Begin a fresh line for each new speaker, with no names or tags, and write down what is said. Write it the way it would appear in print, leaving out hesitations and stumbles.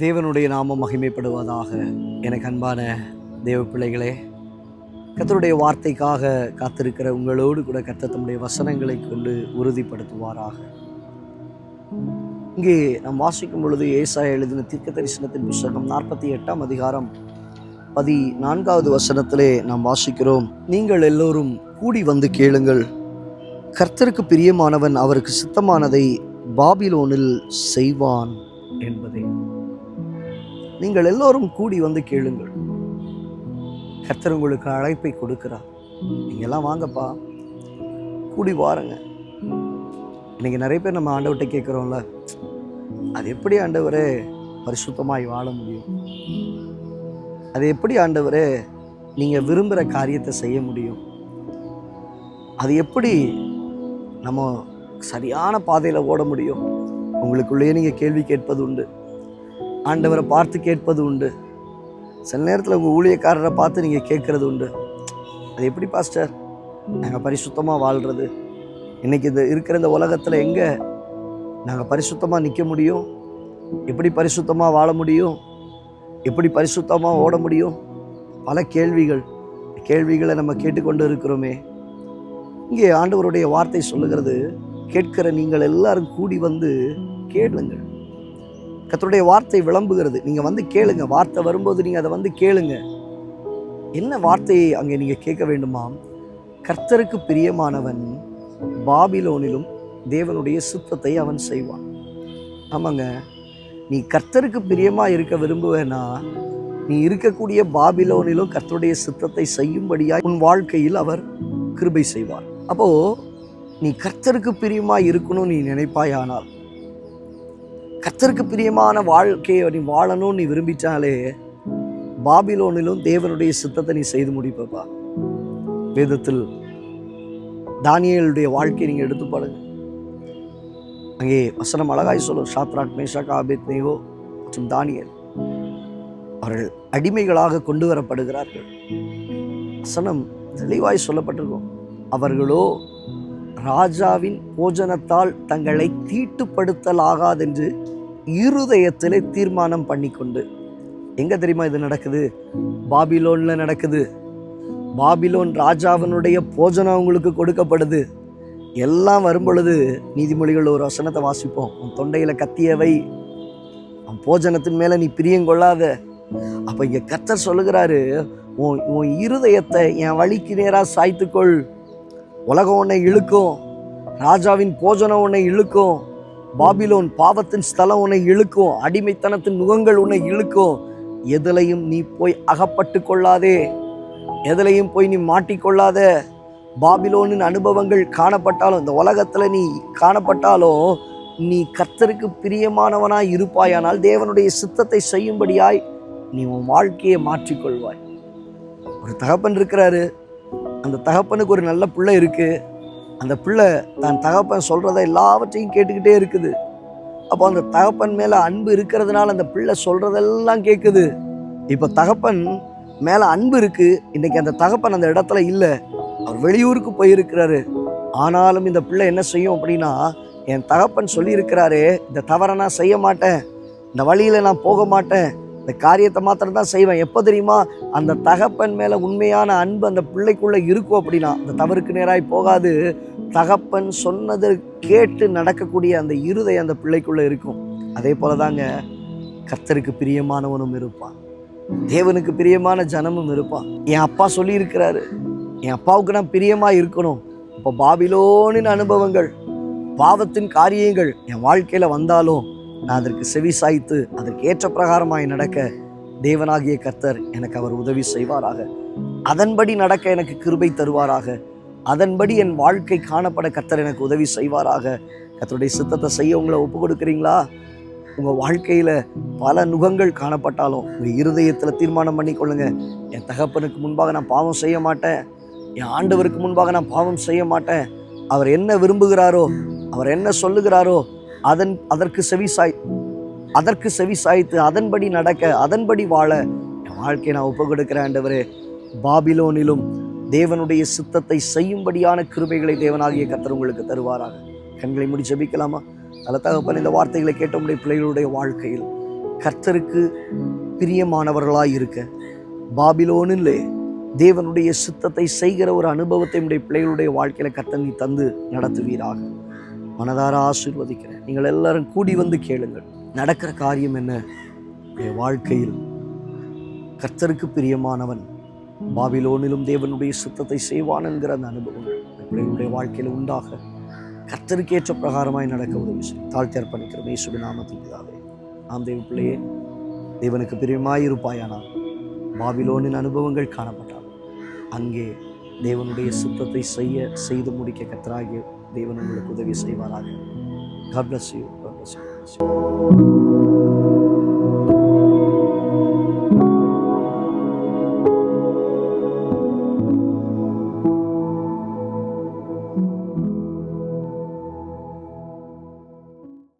தேவனுடைய நாமம் மகிமைப்படுவதாக. எனக்கு அன்பான தேவ பிள்ளைகளே, கர்த்தருடைய வார்த்தைக்காக காத்திருக்கிற உங்களோடு கூட கர்த்தர் தம்முடைய வசனங்களை கொண்டு உறுதிப்படுத்துவாராக. இங்கே நாம் வாசிக்கும் பொழுது ஏசாயா எழுதின தீர்க்க தரிசனத்தின் புத்தகம் 48ஆம் அதிகாரம் 14வது வசனத்திலே நாம் வாசிக்கிறோம், நீங்கள் எல்லோரும் கூடி வந்து கேளுங்கள், கர்த்தருக்கு பிரியமானவன் அவருக்கு சித்தமானதை பாபிலோனில் செய்வான் என்பதே. நீங்கள் எல்லோரும் கூடி வந்து கேளுங்கள். கர்த்தர் உங்களுக்கு அழைப்பை கொடுக்கிறார். நீங்க எல்லாம் வாங்கப்பா, கூடி வாருங்க. இன்னைக்கு நிறைய பேர் நம்ம ஆண்டவர்கிட்ட கேட்குறோம்ல, அது எப்படி ஆண்டவரே பரிசுத்தமாய் வாழ முடியும்? அது எப்படி ஆண்டவரே நீங்க விரும்புகிற காரியத்தை செய்ய முடியும்? அது எப்படி நம்ம சரியான பாதையில் ஓட முடியும்? உங்களுக்குள்ளேயே நீங்கள் கேள்வி கேட்பது உண்டு, ஆண்டவரை பார்த்து கேட்பது உண்டு, சில நேரத்தில் உங்கள் ஊழியக்காரரை பார்த்து நீங்கள் கேட்குறது உண்டு. அது எப்படி பாஸ்டர் நாங்கள் பரிசுத்தமாக வாழ்கிறது? இன்றைக்கி இருக்கிற இந்த உலகத்தில் எங்கே நாங்கள் பரிசுத்தமாக நிற்க முடியும்? எப்படி பரிசுத்தமாக வாழ முடியும்? எப்படி பரிசுத்தமாக ஓட முடியும்? பல கேள்விகளை நம்ம கேட்டுக்கொண்டு இருக்கிறோமே. இங்கே ஆண்டவருடைய வார்த்தை சொல்லுகிறது, கேட்கிற நீங்கள் எல்லாரும் கூடி வந்து கேளுங்கள். கர்த்தருடைய வார்த்தை விளம்புகிறது, நீங்கள் வந்து கேளுங்க. வார்த்தை வரும்போது நீங்கள் அதை வந்து கேளுங்க. என்ன வார்த்தையை அங்கே நீங்கள் கேட்க வேண்டுமாம்? கர்த்தருக்கு பிரியமானவன் பாபிலோனிலும் தேவனுடைய சித்தத்தை அவன் செய்வான். ஆமாங்க, நீ கர்த்தருக்கு பிரியமாக இருக்க விரும்புவேனா, நீ இருக்கக்கூடிய பாபிலோனிலும் கர்த்தருடைய சித்தத்தை செய்யும்படியாய் உன் வாழ்க்கையில் அவர் கிருபை செய்வார். அப்போ நீ கர்த்தருக்கு பிரியமாக இருக்கணும் நீ நினைப்பாயானால், கர்த்தருக்கு பிரியமான வாழ்க்கையை நீ வாழணும் நீ விரும்பிச்சாலே, பாபிலோனிலும் தேவனுடைய சித்தத்தை நீ செய்து முடிப்பப்பா. வேதத்தில் தானியேலுடைய வாழ்க்கையை நீங்கள் எடுத்து பாருங்க. அங்கே வசனம் அழகாய் சொல்லும், சாத்ராக் மேஷாக் ஆபேத்நேகோ மற்றும் தானியேல் அவர்கள் அடிமைகளாக கொண்டு வரப்படுகிறார்கள். வசனம் தெளிவாய் சொல்லப்பட்டிருக்கும், அவர்களோ ராஜாவின் போஜனத்தால் தங்களை தீட்டுப்படுத்தலாகாதென்று இருதயத்திலே தீர்மானம் பண்ணிக்கொண்டு. எங்க தெரியுமா இது நடக்குது? பாபிலோன்ல நடக்குது. பாபிலோன் ராஜாவினுடைய போஜனம் அவங்களுக்கு கொடுக்கப்படுது. எல்லாம் வரும் பொழுது நீதிமொழிகள் ஒரு வசனத்தை வாசிப்போம், உன் தொண்டையில கத்தியவை, உன் போஜனத்தின் மேல நீ பிரியங்கொள்ளாத. அப்ப இங்க கர்த்தர் சொல்லுகிறாரு, உன் இருதயத்தை என் வழிக்கு நேரா சாய்த்துக்கொள். உலகம் உன்னை இழுக்கும், ராஜாவின் போஜனம் உன்னை இழுக்கும், பாபிலோன் பாவத்தின் ஸ்தலம் உன்னை இழுக்கும், அடிமைத்தனத்தின் முகங்கள் உன்னை இழுக்கும். எதிலையும் நீ போய் அகப்பட்டு கொள்ளாதே, எதிலையும் போய் நீ மாட்டிக்கொள்ளாத. பாபிலோனின் அனுபவங்கள் காணப்பட்டாலும், இந்த உலகத்துல நீ காணப்பட்டாலும், நீ கர்த்தருக்கு பிரியமானவனாய் இருப்பாயானால் தேவனுடைய சித்தத்தை செய்யும்படியாய் நீ உன் வாழ்க்கையை மாற்றிக்கொள்வாய். ஒரு தகப்பன் இருக்கிறாரு, அந்த தகப்பனுக்கு ஒரு நல்ல பிள்ளை இருக்கு. அந்த பிள்ளை தான் தகப்பன் சொல்றத எல்லாவற்றையும் கேட்டுக்கிட்டே இருக்குது. அப்போ அந்த தகப்பன் மேல அன்பு இருக்கிறதுனால அந்த பிள்ளை சொல்றதெல்லாம் கேட்குது. இப்போ தகப்பன் மேல அன்பு இருக்கு, இன்னைக்கு அந்த தகப்பன் அந்த இடத்துல இல்லை, அவர் வெளியூருக்கு போயிருக்கிறாரு. ஆனாலும் இந்த பிள்ளை என்ன செய்யும் அப்படின்னா, என் தகப்பன் சொல்லி இருக்கிறாரே, இந்த தவறை நான் செய்ய மாட்டேன், இந்த வழியில நான் போக மாட்டேன், இந்த காரியத்தை மாத்திரம் தான் செய்வேன். எப்போ தெரியுமா? அந்த தகப்பன் மேல உண்மையான அன்பு அந்த பிள்ளைக்குள்ள இருக்கும் அப்படின்னா அந்த தவறுக்கு நேராய் போகாது. தகப்பன் சொன்னதை கேட்டு நடக்கக்கூடிய அந்த இருதயம் அந்த பிள்ளைக்குள்ள இருக்கும். அதே போலதாங்க கர்த்தருக்கு பிரியமானவனும் இருப்பான், தேவனுக்கு பிரியமான ஜனமும் இருப்பான். என் அப்பா சொல்லி இருக்கிறாரு, என் அப்பாவுக்கு நான் பிரியமா இருக்கணும். இப்போ பாபிலோனின் அனுபவங்கள், பாவத்தின் காரியங்கள் என் வாழ்க்கையில வந்தாலும் நான் அதற்கு செவி சாய்த்து அதற்கு ஏற்ற பிரகாரமாய் நடக்க தேவனாகிய கர்த்தர் எனக்கு அவர் உதவி செய்வாராக. அதன்படி நடக்க எனக்கு கிருபை தருவாராக. அதன்படி என் வாழ்க்கை காணப்பட கர்த்தர் எனக்கு உதவி செய்வாராக. கர்த்தருடைய சித்தத்தை செய்ய உங்களை ஒப்பு கொடுக்குறீங்களா? உங்கள் வாழ்க்கையில் பல நுகங்கள் காணப்பட்டாலும் உங்கள் இருதயத்தில் தீர்மானம் பண்ணி கொள்ளுங்க, என் தகப்பனுக்கு முன்பாக நான் பாவம் செய்ய மாட்டேன், என் ஆண்டவருக்கு முன்பாக நான் பாவம் செய்ய மாட்டேன். அவர் என்ன விரும்புகிறாரோ, அவர் என்ன சொல்லுகிறாரோ அதற்கு செவி சாய்த்து அதன்படி நடக்க, அதன்படி வாழ என் வாழ்க்கையை நான் ஒப்பு கொடுக்கிறேன். ஆண்டவரே, பாபிலோனிலும் தேவனுடைய சித்தத்தை செய்யும்படியான கிருபைகளை தேவனாகிய கர்த்தர் உங்களுக்கு தருவாராக. கண்களை மூடி ஜெபிக்கலாமா? நல்ல தகப்பன், இந்த வார்த்தைகளை கேட்ட உடைய பிள்ளைகளுடைய வாழ்க்கையில் கர்த்தருக்கு பிரியமானவர்களாய் இருக்க, பாபிலோனிலே தேவனுடைய சித்தத்தை செய்கிற ஒரு அனுபவத்தை உடைய பிள்ளைகளுடைய வாழ்க்கையில கர்த்தர் நீ தந்து நடத்துவீராக. மனதார ஆசீர்வதிக்கிறேன். நீங்கள் எல்லாரும் கூடி வந்து கேளுங்கள். நடக்கிற காரியம் என்ன? உடைய வாழ்க்கையில் கர்த்தருக்கு பிரியமானவன் பாபிலோனிலும் தேவனுடைய சித்தத்தை செய்வான் என்கிற அந்த அனுபவம் பிள்ளைகளுடைய வாழ்க்கையில் உண்டாக கர்த்தருக்கு ஏற்ற பிரகாரமாய் நடக்க உதவி செய்யும். தாழ்த்தி அர்ப்பணிக்கிறோம் இயேசுவின் நாமத்தில் பிதாவே. ஆம் தேவ பிள்ளையே, தேவனுக்கு பிரியமாயிருப்பாயானால் பாபிலோனின் அனுபவங்கள் காணப்பட்டால் அங்கே தேவனுடைய சித்தத்தை செய்து முடிக்க கர்த்தராகிய தேவன் உங்களுக்கு உதவி செய்வாராக. God bless you. God bless you.